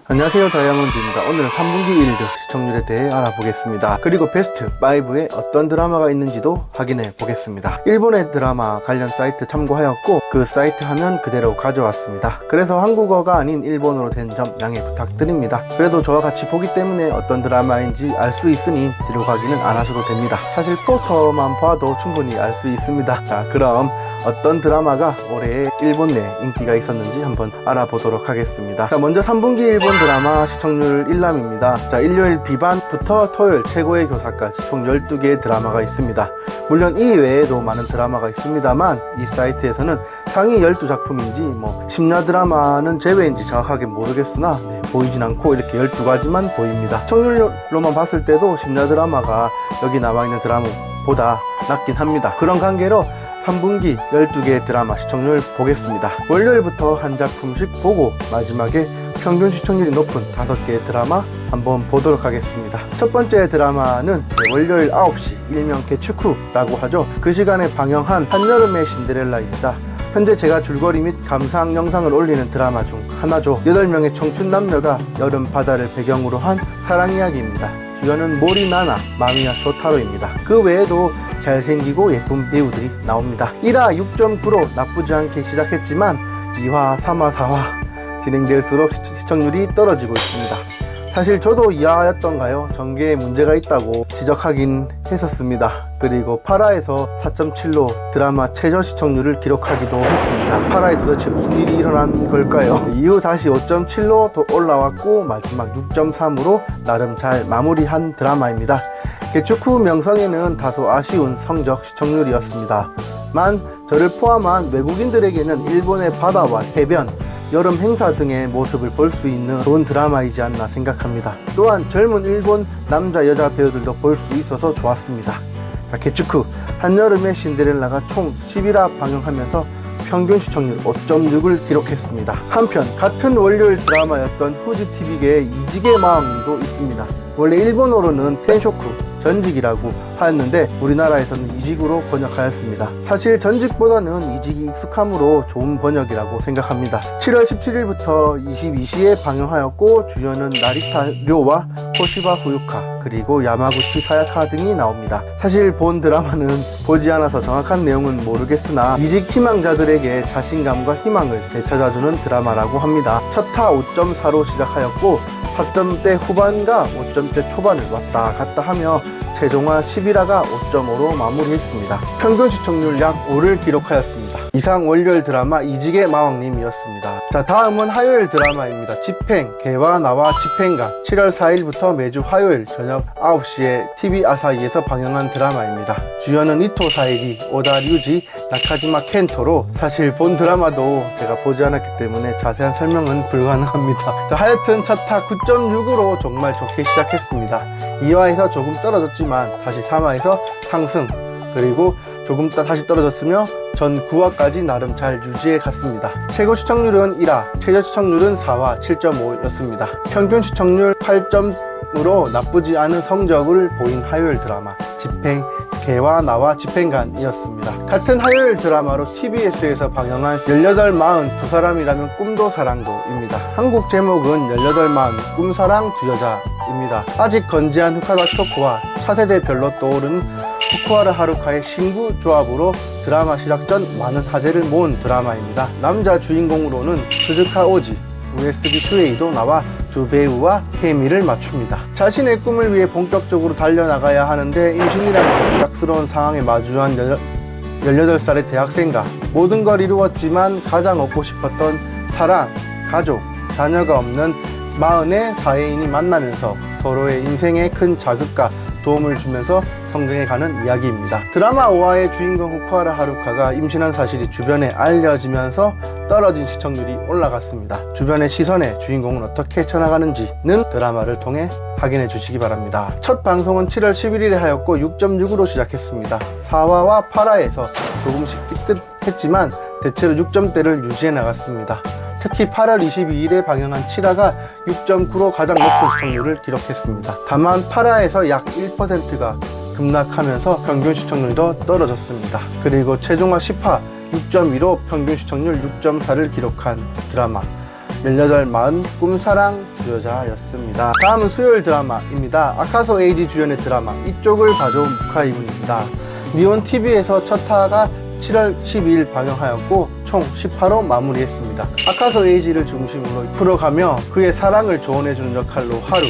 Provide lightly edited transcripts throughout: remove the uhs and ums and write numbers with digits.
안녕하세요, 다이아몬드입니다. 오늘은 3분기 1등 시청률에 대해 알아보겠습니다. 그리고 베스트 5에 어떤 드라마가 있는지도 확인해 보겠습니다. 일본의 드라마 관련 사이트 참고하였고 그 사이트 화면 그대로 가져왔습니다. 그래서 한국어가 아닌 일본어로 된 점 양해 부탁드립니다. 그래도 저와 같이 보기 때문에 어떤 드라마인지 알 수 있으니 뒤로 가기는 안 하셔도 됩니다. 사실 포스터만 봐도 충분히 알 수 있습니다. 자, 그럼 어떤 드라마가 올해 일본 내 인기가 있었는지 한번 알아보도록 하겠습니다. 자, 먼저 3분기 일본 드라마 시청률 1람입니다. 자, 일요일 비반부터 토요일 최고의 교사까지 총 12개의 드라마가 있습니다. 물론 이 외에도 많은 드라마가 있습니다만 이 사이트에서는 상위 12작품인지 심야 드라마는 제외인지 정확하게 모르겠으나 보이진 않고 이렇게 12가지만 보입니다. 시청률로만 봤을 때도 심야 드라마가 여기 남아있는 드라마보다 낮긴 합니다. 그런 관계로 3분기 12개의 드라마 시청률 보겠습니다. 월요일부터 한 작품씩 보고 마지막에 평균 시청률이 높은 5개의 드라마 한번 보도록 하겠습니다. 첫 번째 드라마는 월요일 9시 일명 개축후라고 하죠. 그 시간에 방영한 한여름의 신데렐라입니다. 현재 제가 줄거리 및 감상 영상을 올리는 드라마 중 하나죠. 8명의 청춘 남녀가 여름 바다를 배경으로 한 사랑 이야기입니다. 주연은 모리나나, 마미야 쇼타로입니다. 그 외에도 잘생기고 예쁜 배우들이 나옵니다. 1화 6.9로 나쁘지 않게 시작했지만 2화, 3화, 4화 진행될수록 시청률이 떨어지고 있습니다. 사실 저도 2화였던가요? 전개에 문제가 있다고 지적하긴 했었습니다. 그리고 8화에서 4.7로 드라마 최저 시청률을 기록하기도 했습니다. 8화에 도대체 무슨 일이 일어난 걸까요? 이후 다시 5.7로 더 올라왔고 마지막 6.3으로 나름 잘 마무리한 드라마입니다. 개축 후 명성에는 다소 아쉬운 성적 시청률이었습니다만 저를 포함한 외국인들에게는 일본의 바다와 해변, 여름 행사 등의 모습을 볼 수 있는 좋은 드라마이지 않나 생각합니다. 또한 젊은 일본 남자 여자 배우들도 볼 수 있어서 좋았습니다. 자, 개축 후 한여름의 신데렐라가 총 11화 방영하면서 평균 시청률 5.6을 기록했습니다. 한편 같은 월요일 드라마였던 후지TV계의 이지게 마왕님도 있습니다. 원래 일본어로는 텐쇼쿠, 전직이라고 하였는데 우리나라에서는 이직으로 번역하였습니다. 사실 전직보다는 이직이 익숙함으로 좋은 번역이라고 생각합니다. 7월 17일부터 22시에 방영하였고 주연은 나리타 료와 호시바 후유카 그리고 야마구치 사야카 등이 나옵니다. 사실 본 드라마는 보지 않아서 정확한 내용은 모르겠으나 이직 희망자들에게 자신감과 희망을 되찾아주는 드라마라고 합니다. 첫 화 5.4로 시작하였고 4점대 후반과 5점대 초반을 왔다 갔다 하며 최종화 11화가 5.5로 마무리했습니다. 평균 시청률 약 5를 기록하였습니다. 이상 월요일 드라마 이직의 마왕님이었습니다. 자, 다음은 화요일 드라마입니다. 집행, 개와 나와 집행관 7월 4일부터 매주 화요일 저녁 9시에 TV 아사히에서 방영한 드라마입니다. 주연은 이토 사에리, 오다 류지, 나카지마 켄토로 사실 본 드라마도 제가 보지 않았기 때문에 자세한 설명은 불가능합니다. 자, 하여튼 첫 화 9.6으로 정말 좋게 시작했습니다. 2화에서 조금 떨어졌지만 다시 3화에서 상승, 그리고 조금 다시 떨어졌으며 전 9화까지 나름 잘 유지해 갔습니다. 최고 시청률은 1화, 최저 시청률은 4화 7.5였습니다. 평균 시청률 8점으로 나쁘지 않은 성적을 보인 화요일 드라마 집행, 개와 나와 집행관이었습니다. 같은 화요일 드라마로 TBS에서 방영한 18, 42 사람이라면 꿈도 사랑도입니다. 한국 제목은 18, 42 꿈사랑 두 여자입니다. 아직 건재한 후카다 초코와 차세대 별로 떠오르는 후쿠하라 하루카의 신구 조합으로 드라마 시작 전 많은 화제를 모은 드라마입니다. 남자 주인공으로는 스즈카 오지, 우에스비 슈에이도 나와 두 배우와 케미를 맞춥니다. 자신의 꿈을 위해 본격적으로 달려나가야 하는데 임신이라는 갑작스러운 상황에 마주한 18살의 대학생과 모든 걸 이루었지만 가장 얻고 싶었던 사랑, 가족, 자녀가 없는 40의 사회인이 만나면서 서로의 인생에 큰 자극과 도움을 주면서 성장해가는 이야기입니다. 드라마 5화의 주인공 후쿠하라 하루카가 임신한 사실이 주변에 알려지면서 떨어진 시청률이 올라갔습니다. 주변의 시선에 주인공은 어떻게 쳐나가는지는 드라마를 통해 확인해 주시기 바랍니다. 첫 방송은 7월 11일에 하였고 6.6으로 시작했습니다. 4화와 8화에서 조금씩 삐끗했지만 대체로 6점대를 유지해 나갔습니다. 특히 8월 22일에 방영한 7화가 6.9로 가장 높은 시청률을 기록했습니다. 다만 8화에서 약 1%가 급락하면서 평균 시청률도 떨어졌습니다. 그리고 최종화 10화 6.2로 평균 시청률 6.4를 기록한 드라마 18 마흔 꿈사랑 두 여자였습니다. 다음은 수요일 드라마입니다. 아카소 에이지 주연의 드라마 이쪽을 봐줘 무카이군입니다. 니온TV에서 첫 화가 7월 12일 방영하였고 총 18호 마무리했습니다. 아카소 에이지를 중심으로 풀어가며 그의 사랑을 조언해주는 역할로 하루,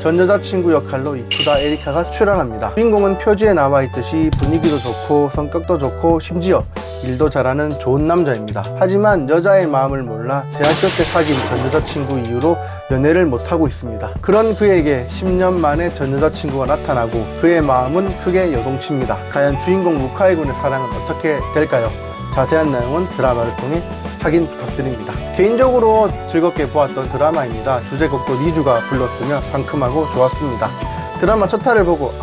전 여자친구 역할로 이쿠다 에리카가 출연합니다. 주인공은 표지에 나와있듯이 분위기도 좋고 성격도 좋고 심지어 일도 잘하는 좋은 남자입니다. 하지만 여자의 마음을 몰라 대학교 때 사귄 전 여자친구 이후로 연애를 못하고 있습니다. 그런 그에게 10년 만에 전 여자친구가 나타나고 그의 마음은 크게 요동칩니다. 과연 주인공 무카이군의 사랑은 어떻게 될까요? 자세한 내용은 드라마를 통해 확인 부탁드립니다. 개인적으로 즐겁게 보았던 드라마입니다. 주제곡도 니주가 불렀으며 상큼하고 좋았습니다. 드라마 첫 화를 보고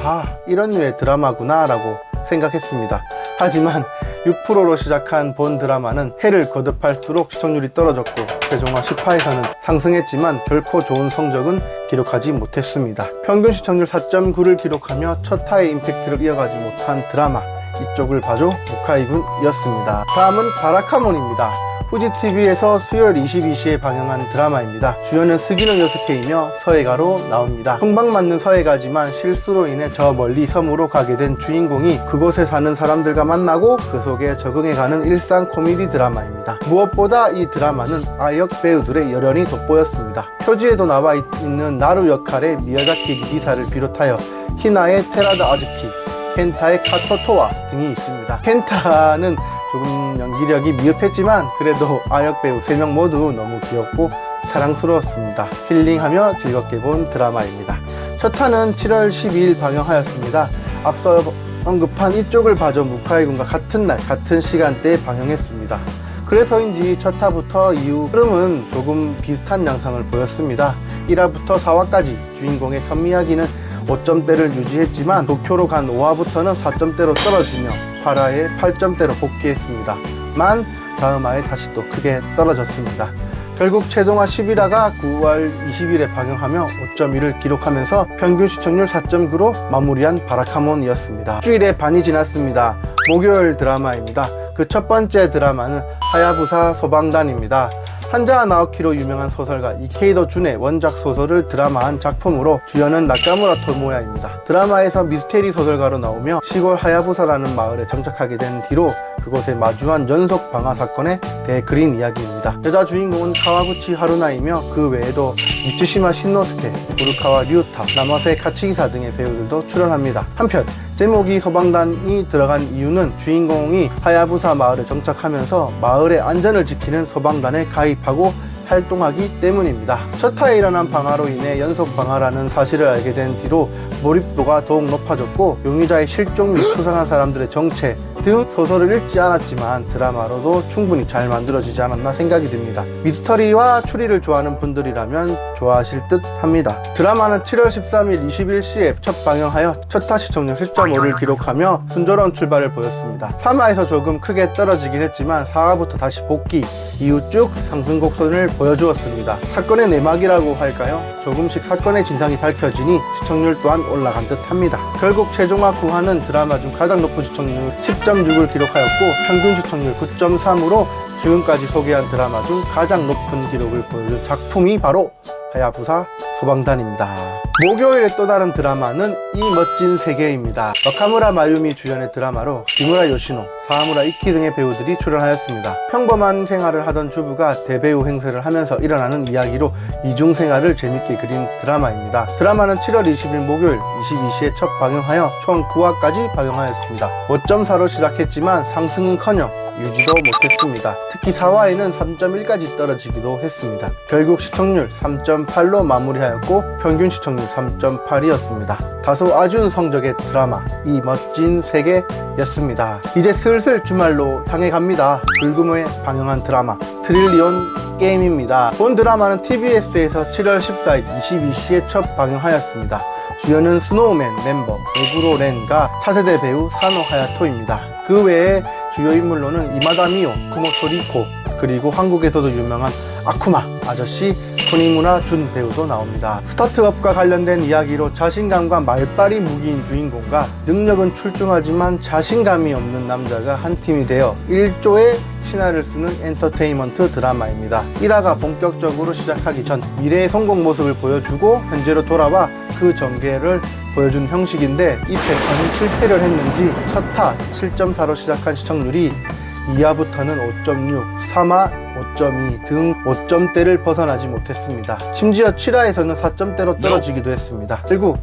이런 류의 드라마구나 라고 생각했습니다. 하지만 6%로 시작한 본 드라마는 해를 거듭할수록 시청률이 떨어졌고 최종화 10화에서는 상승했지만 결코 좋은 성적은 기록하지 못했습니다. 평균 시청률 4.9를 기록하며 첫 화의 임팩트를 이어가지 못한 드라마 이쪽을 봐줘 무카이군이었습니다. 다음은 바라카몬입니다. 후지TV에서 수요일 22시에 방영한 드라마입니다. 주연은 스기노 요스케이며 서해가로 나옵니다. 흉방 맞는 서해가지만 실수로 인해 저 멀리 섬으로 가게 된 주인공이 그곳에 사는 사람들과 만나고 그 속에 적응해가는 일상 코미디 드라마입니다. 무엇보다 이 드라마는 아역 배우들의 열연이 돋보였습니다. 표지에도 나와 있는 나루 역할의 미야자키 기기사를 비롯하여 히나의 테라다 아즈키, 켄타의 카토토와 등이 있습니다. 켄타는 조금 연기력이 미흡했지만 그래도 아역 배우 3명 모두 너무 귀엽고 사랑스러웠습니다. 힐링하며 즐겁게 본 드라마입니다. 첫 화는 7월 12일 방영하였습니다. 앞서 언급한 이쪽을 봐줘 무카이군과 같은 날 같은 시간대에 방영했습니다. 그래서인지 첫 화부터 이후 흐름은 조금 비슷한 양상을 보였습니다. 1화부터 4화까지 주인공의 선미야기는 5점대를 유지했지만 도쿄로 간 5화부터는 4점대로 떨어지며 8화에 8점대로 복귀했습니다. 다음 화에 다시 또 크게 떨어졌습니다. 결국 최종화 11화가 9월 20일에 방영하며 5.1을 기록하면서 평균 시청률 4.9로 마무리한 바라카몬이었습니다. 일주일의 반이 지났습니다. 목요일 드라마입니다. 그 첫 번째 드라마는 하야부사 소방단입니다. 한자와 나오키로 유명한 소설가 이케이도 준의 원작 소설을 드라마한 작품으로 주연은 나카무라 토모야입니다. 드라마에서 미스테리 소설가로 나오며 시골 하야부사라는 마을에 정착하게 된 뒤로 그곳에 마주한 연속 방화 사건에 대해 그린 이야기입니다. 여자 주인공은 카와구치 하루나이며 그 외에도 미츠시마 신노스케, 부르카와 류타, 나마세 카치기사 등의 배우들도 출연합니다. 한편 제목이 소방단이 들어간 이유는 주인공이 하야부사 마을에 정착하면서 마을의 안전을 지키는 소방단에 가입하고 활동하기 때문입니다. 첫 화에 일어난 방화로 인해 연속 방화라는 사실을 알게 된 뒤로 몰입도가 더욱 높아졌고 용의자의 실종 및 수상한 사람들의 정체 등 소설을 읽지 않았지만 드라마로도 충분히 잘 만들어지지 않았나 생각이 듭니다. 미스터리와 추리를 좋아하는 분들이라면 좋아하실 듯 합니다. 드라마는 7월 13일 21시에 첫 방영하여 첫 화 시청률 10.5를 기록하며 순조로운 출발을 보였습니다. 3화에서 조금 크게 떨어지긴 했지만 4화부터 다시 복귀, 이후 쭉 상승 곡선을 보여주었습니다. 사건의 내막이라고 할까요? 조금씩 사건의 진상이 밝혀지니 시청률 또한 올라간 듯 합니다. 결국 최종화 9화는 드라마 중 가장 높은 시청률 10.6을 기록하였고 평균 시청률 9.3으로 지금까지 소개한 드라마 중 가장 높은 기록을 보여준 작품이 바로 하야부사 소방단입니다. 목요일의 또 다른 드라마는 이 멋진 세계입니다. 와카무라 마유미 주연의 드라마로 기무라 요시노, 사하무라 이키 등의 배우들이 출연하였습니다. 평범한 생활을 하던 주부가 대배우 행세를 하면서 일어나는 이야기로 이중생활을 재밌게 그린 드라마입니다. 드라마는 7월 20일 목요일 22시에 첫 방영하여 총 9화까지 방영하였습니다. 5.4로 시작했지만 상승은커녕 유지도 못했습니다. 특히 4화에는 3.1까지 떨어지기도 했습니다. 결국 시청률 3.8로 마무리하였고 평균 시청률 3.8이었습니다. 다소 아쉬운 성적의 드라마 이 멋진 세계였습니다. 이제 슬슬 주말로 향해 갑니다. 불금호에 방영한 드라마 트릴리온 게임입니다. 본 드라마는 TBS에서 7월 14일 22시에 첫 방영하였습니다. 주연은 스노우맨 멤버 에구로 렌과 차세대 배우 사노 하야토입니다. 그 외에 주요 인물로는 이마다 미오, 쿠모토 리코, 그리고 한국에서도 유명한 아쿠마 아저씨 코니무라 준 배우도 나옵니다. 스타트업과 관련된 이야기로 자신감과 말빨이 무기인 주인공과 능력은 출중하지만 자신감이 없는 남자가 한 팀이 되어 1조의 신화를 쓰는 엔터테인먼트 드라마입니다. 1화가 본격적으로 시작하기 전 미래의 성공 모습을 보여주고 현재로 돌아와 그 전개를 보여준 형식인데 이 패턴은 실패를 했는지 첫화 7.4로 시작한 시청률이 2화부터는 5.6, 3화 5.2 등 5점대를 벗어나지 못했습니다. 심지어 7화에서는 4점대로 떨어지기도 했습니다. 결국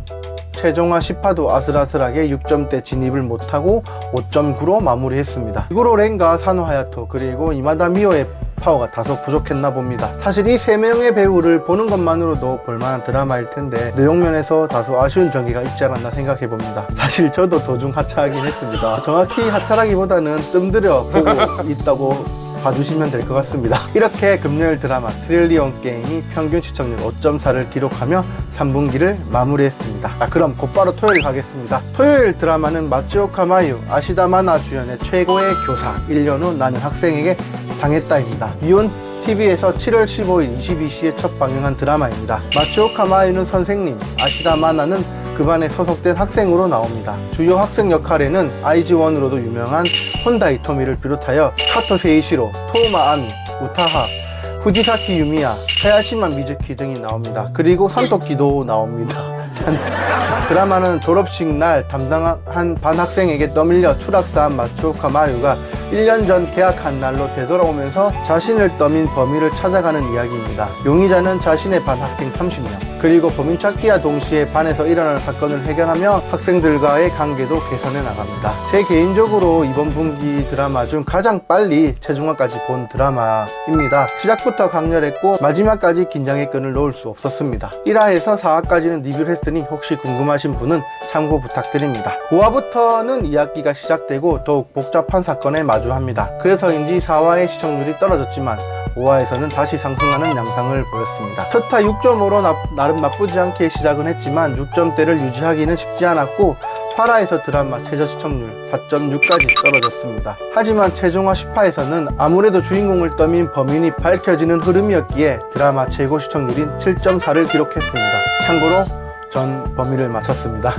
최종화 10화도 아슬아슬하게 6점대 진입을 못하고 5.9로 마무리했습니다. 이고로 렌과 사노 하야토 그리고 이마다 미오의 파워가 다소 부족했나 봅니다. 사실 이 3명의 배우를 보는 것만으로도 볼만한 드라마일 텐데 내용면에서 다소 아쉬운 점이 있지 않았나 생각해 봅니다. 사실 저도 도중 하차하긴 했습니다. 정확히 하차라기보다는 뜸들여 보고 있다고 봐주시면 될 것 같습니다. 이렇게 금요일 드라마 트릴리온 게임이 평균 시청률 5.4를 기록하며 3분기를 마무리했습니다. 그럼 곧바로 토요일 가겠습니다. 토요일 드라마는 마츠오카 마유, 아시다 마나 주연의 최고의 교사 1년 후 나는 학생에게 당했다입니다. 이온 TV에서 7월 15일 22시에 첫 방영한 드라마입니다. 마츠오카 마유는 선생님, 아시다 마나는 그 반에 소속된 학생으로 나옵니다. 주요 학생 역할에는 아이즈원으로도 유명한 혼다 이토미를 비롯하여 카토 세이시로, 토우마 아미, 우타하, 후지사키 유미야, 하야시마 미즈키 등이 나옵니다. 그리고 산토끼도 나옵니다. 드라마는 졸업식 날 담당한 반 학생에게 떠밀려 추락사한 마츠오카 마유가 1년 전 계약한 날로 되돌아오면서 자신을 떠민 범인을 찾아가는 이야기입니다. 용의자는 자신의 반 학생 30명, 그리고 범인 찾기와 동시에 반에서 일어나는 사건을 해결하며 학생들과의 관계도 개선해 나갑니다. 제 개인적으로 이번 분기 드라마 중 가장 빨리 최종화까지 본 드라마입니다. 시작부터 강렬했고 마지막까지 긴장의 끈을 놓을 수 없었습니다. 1화에서 4화까지는 리뷰를 했으니 혹시 궁금하신 분은 참고 부탁드립니다. 5화부터는 이야기가 시작되고 더욱 복잡한 사건에 마주합니다. 그래서인지 4화의 시청률이 떨어졌지만 5화에서는 다시 상승하는 양상을 보였습니다. 첫화 6.5로 나름 나쁘지 않게 시작은 했지만 6점대를 유지하기는 쉽지 않았고 8화에서 드라마 최저 시청률 4.6까지 떨어졌습니다. 하지만 최종화 10화에서는 아무래도 주인공을 떠민 범인이 밝혀지는 흐름이었기에 드라마 최고 시청률인 7.4를 기록했습니다. 참고로 전 범위를 맞췄습니다.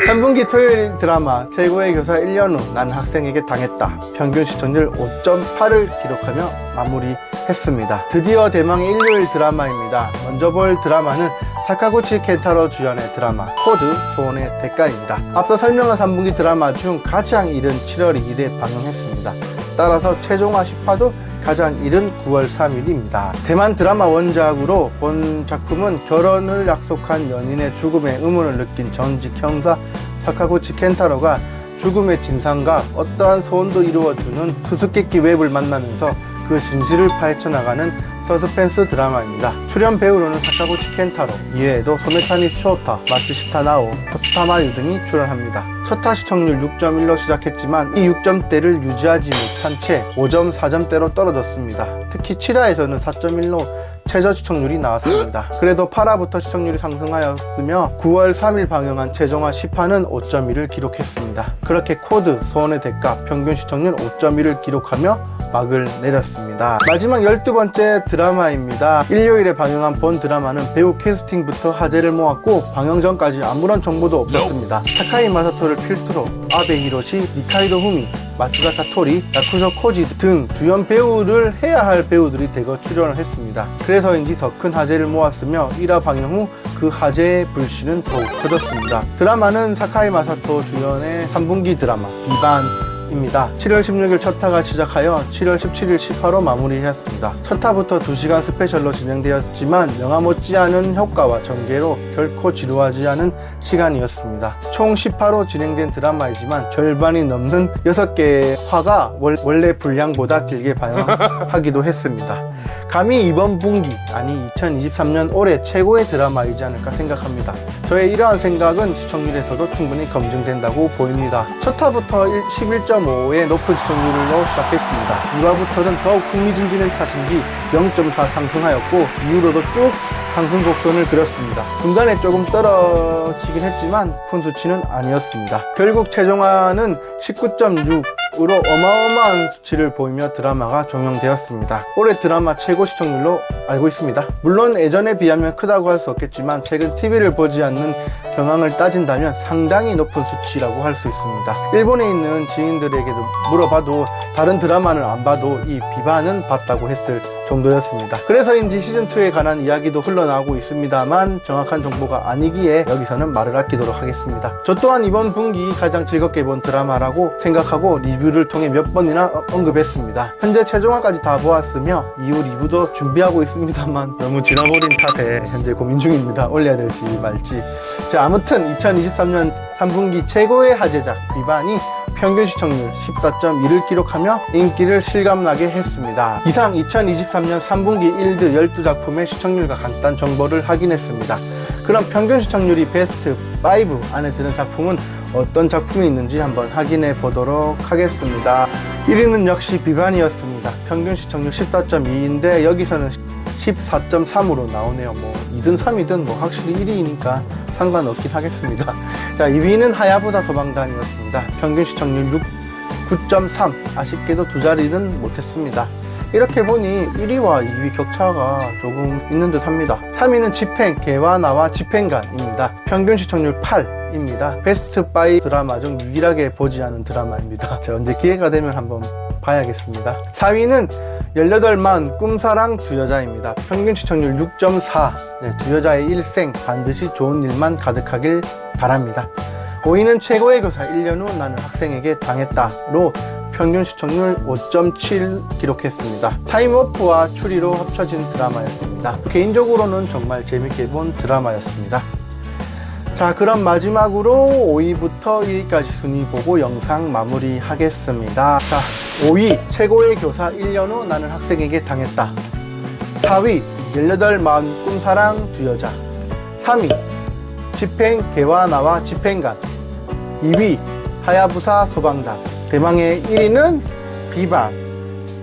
3분기 토요일 드라마 최고의 교사 1년 후 난 학생에게 당했다. 평균 시청률 5.8을 기록하며 마무리했습니다. 드디어 대망의 일요일 드라마입니다. 먼저 볼 드라마는 사카구치 켄타로 주연의 드라마 코드 소원의 대가입니다. 앞서 설명한 3분기 드라마 중 가장 이른 7월 2일에 방영했습니다. 따라서 최종화 10화도 가장 이른 9월 3일입니다. 대만 드라마 원작으로 본 작품은 결혼을 약속한 연인의 죽음의 의문을 느낀 전직 형사 사카구치 켄타로가 죽음의 진상과 어떠한 소원도 이루어주는 수수께끼 웹을 만나면서 그 진실을 파헤쳐 나가는 서스펜스 드라마입니다. 출연 배우로는 사카구치 켄타로, 이외에도 소메타니 쇼타, 마츠시타 나오, 호타마유 등이 출연합니다. 첫화 시청률 6.1로 시작했지만 이 6점대를 유지하지 못한 채 5.4점대로 떨어졌습니다. 특히 7화에서는 4.1로 최저 시청률이 나왔습니다. 그래도 8화부터 시청률이 상승하였으며 9월 3일 방영한 최종화 10화는 5.1을 기록했습니다. 그렇게 코드 소원의 대가 평균 시청률 5.1을 기록하며 막을 내렸습니다. 마지막 12번째 드라마입니다. 일요일에 방영한 본 드라마는 배우 캐스팅부터 화제를 모았고 방영 전까지 아무런 정보도 없었습니다. 사카이 마사토를 필두로 아베 히로시, 니카이도 후미, 마츠다카 토리, 야쿠조 코지 등 주연 배우를 해야 할 배우들이 대거 출연을 했습니다. 그래서인지 더 큰 화제를 모았으며 1화 방영 후 그 화제의 불씨는 더욱 커졌습니다. 드라마는 사카이 마사토 주연의 3분기 드라마 비반입니다. 7월 16일 첫 화가 시작하여 7월 17일 10화로 마무리했습니다. 첫 화부터 2시간 스페셜로 진행되었지만 영화 못지않은 효과와 전개로 결코 지루하지 않은 시간이었습니다. 총 10화로 진행된 드라마이지만 절반이 넘는 6개의 화가 원래 분량보다 길게 방영하기도 했습니다. 감히 이번 분기, 아니 2023년 올해 최고의 드라마이지 않을까 생각합니다. 저의 이러한 생각은 시청률에서도 충분히 검증된다고 보입니다. 첫 화부터 11.5의 높은 시청률로 시작했습니다. 2화부터는 더욱 흥미진진한 탓인지 0.4 상승하였고 이후로도 쭉 상승 곡선을 그렸습니다. 중간에 조금 떨어지긴 했지만 큰 수치는 아니었습니다. 결국 최종화는 19.6 어마어마한 수치를 보이며 드라마가 종영되었습니다. 올해 드라마 최고 시청률로 알고 있습니다. 물론 예전에 비하면 크다고 할 수 없겠지만 최근 TV를 보지 않는 경향을 따진다면 상당히 높은 수치라고 할 수 있습니다. 일본에 있는 지인들에게도 물어봐도 다른 드라마는 안 봐도 이 비반은 봤다고 했을 정도였습니다. 그래서인지 시즌2에 관한 이야기도 흘러나오고 있습니다만 정확한 정보가 아니기에 여기서는 말을 아끼도록 하겠습니다. 저 또한 이번 분기 가장 즐겁게 본 드라마라고 생각하고 리뷰를 통해 몇 번이나 언급했습니다. 현재 최종화까지 다 보았으며 이후 리뷰도 준비하고 있습니다만 너무 지나버린 탓에 현재 고민 중입니다. 올려야 될지 말지. 자, 아무튼 2023년 3분기 최고의 화제작 비반이 평균 시청률 14.1을 기록하며 인기를 실감나게 했습니다. 이상 2023년 3분기 1드 12작품의 시청률과 간단 정보를 확인했습니다. 그럼 평균 시청률이 베스트 5 안에 드는 작품은 어떤 작품이 있는지 한번 확인해 보도록 하겠습니다. 1위는 역시 비반이었습니다. 평균 시청률 14.2인데 여기서는 14.3으로 나오네요. 뭐 2든 3이든 뭐 확실히 1위니까 상관없긴 하겠습니다. 자, 2위는 하야부사 소방단이었습니다. 평균 시청률 9.3. 아쉽게도 두 자리는 못했습니다. 이렇게 보니 1위와 2위 격차가 조금 있는 듯 합니다. 3위는 집행, 개와나와 집행관입니다. 평균 시청률 8입니다. 베스트 5 드라마 중 유일하게 보지 않은 드라마입니다. 자, 언제 기회가 되면 한번 봐야겠습니다. 4위는 18만 꿈사랑 두 여자입니다. 평균 시청률 6.4. 네, 두 여자의 일생 반드시 좋은 일만 가득하길 바랍니다. 5위는 최고의 교사 1년 후 나는 학생에게 당했다로 평균 시청률 5.7 기록했습니다. 타임워프와 추리로 합쳐진 드라마였습니다. 개인적으로는 정말 재밌게 본 드라마였습니다. 자, 그럼 마지막으로 5위부터 1위까지 순위 보고 영상 마무리하겠습니다. 자, 5위 최고의 교사 1년 후 나는 학생에게 당했다. 4위 18마음 꿈사랑 두 여자. 3위 집행 개와나와 집행관. 2위 하야부사 소방단. 대망의 1위는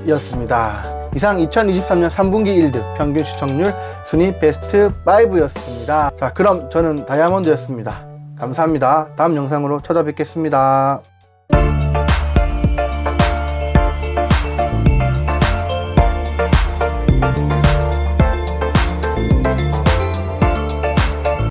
비반이었습니다. 이상 2023년 3분기 1드 평균 시청률 순위 베스트 5였습니다. 자, 그럼 저는 다이아몬드였습니다. 감사합니다. 다음 영상으로 찾아뵙겠습니다.